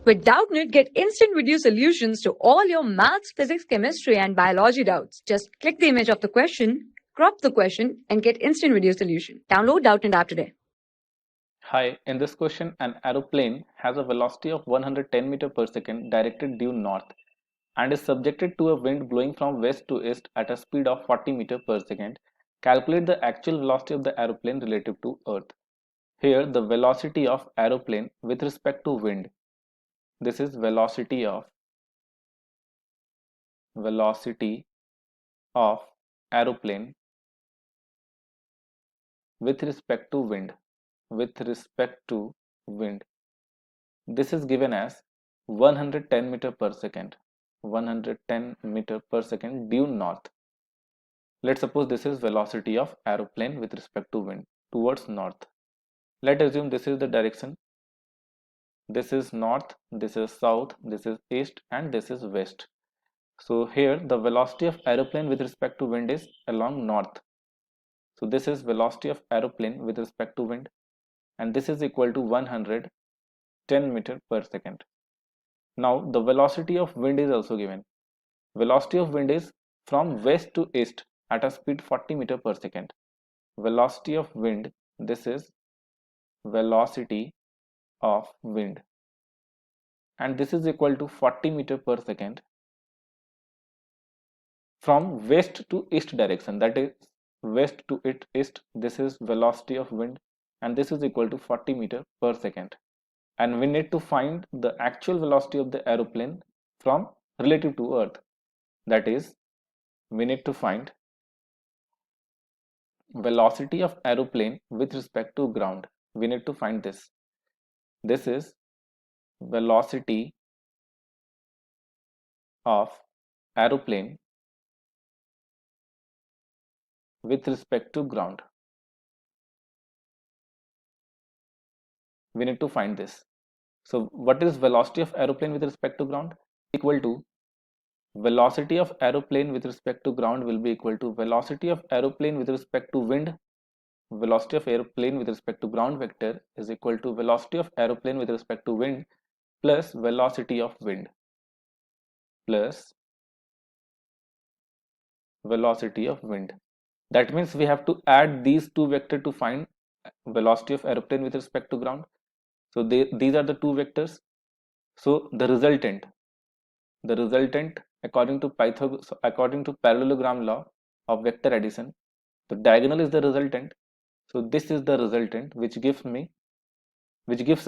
With Doubtnut, get instant video solutions to all your maths, physics, chemistry, and biology doubts. Just click the image of the question, crop the question, and get instant video solution. Download Doubtnut app today. Hi, in this question, an aeroplane has a velocity of 110 meter per second directed due north and is subjected to a wind blowing from west to east at a speed of 40 meter per second. Calculate the actual velocity of the aeroplane relative to earth. Here, the velocity of aeroplane with respect to wind. This is velocity of aeroplane with respect to wind. This is given as 110 meter per second. 110 meter per second due north. Let's suppose this is velocity of aeroplane with respect to wind towards north. Let's assume this is the direction. This is north, this is south, this is east, and this is west. So here the velocity of aeroplane with respect to wind is along north. So this is velocity of aeroplane with respect to wind, and this is equal to 110 meter per second. Now the velocity of wind is also given. Velocity of wind is from west to east at a speed 40 meter per second. Velocity of wind, this is velocity of wind, and this is equal to 40 meter per second from west to east direction, that is west to east. This is velocity of wind, and this is equal to 40 meter per second, and we need to find the actual velocity of the aeroplane from relative to earth. That is, we need to find velocity of aeroplane with respect to ground. We need to find this. This is velocity of aeroplane with respect to ground. We need to find this. So what is velocity of aeroplane with respect to ground? Equal to velocity of aeroplane with respect to ground will be equal to velocity of aeroplane with respect to wind. Velocity of aeroplane with respect to ground vector is equal to velocity of aeroplane with respect to wind plus velocity of wind plus velocity of wind. That means we have to add these two vectors to find velocity of aeroplane with respect to ground. So these are the two vectors. So the resultant according to parallelogram law of vector addition, the diagonal is the resultant. So this is the resultant which gives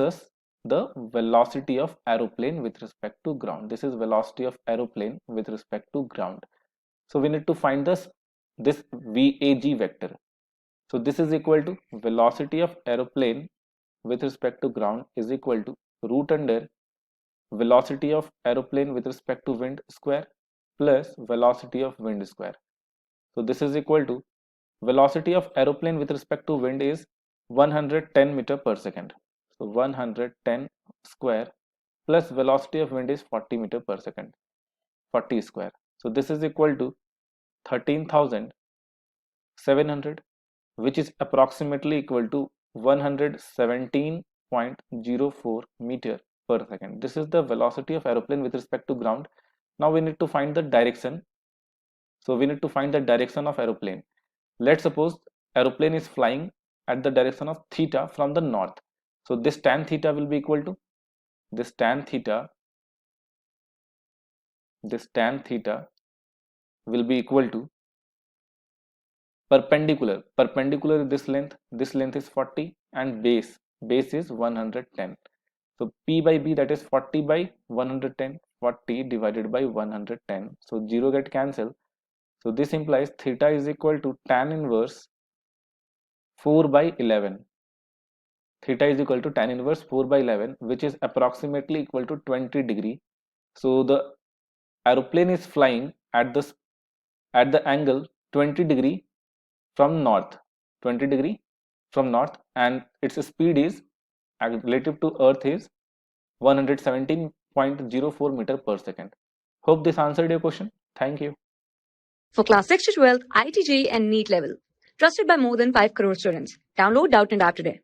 us the velocity of aeroplane with respect to ground. This is velocity of aeroplane with respect to ground. So we need to find this VAG vector. So this is equal to velocity of aeroplane with respect to ground is equal to root under velocity of aeroplane with respect to wind square plus velocity of wind square. So this is equal to velocity of aeroplane with respect to wind is 110 meter per second. So 110 square plus velocity of wind is 40 meter per second, 40 square. So this is equal to 13,700, which is approximately equal to 117.04 meter per second. This is the velocity of aeroplane with respect to ground. Now we need to find the direction. So we need to find the direction of aeroplane. Let's suppose aeroplane is flying at the direction of theta from the north. So this tan theta will be equal to this tan theta will be equal to perpendicular this length is 40 and base is 110. So P by B, that is 40 by 110, 40 divided by 110. So 0 get cancelled. So this implies theta is equal to tan inverse 4 by 11. Theta is equal to tan inverse 4 by 11, which is approximately equal to 20 degree. So the aeroplane is flying at the angle 20 degree from north, and its speed is relative to earth is 117.04 meter per second. Hope this answered your question. Thank you. For class 6 to 12, IIT JEE and NEET level. Trusted by more than 5 crore students. Download Doubtnut app today.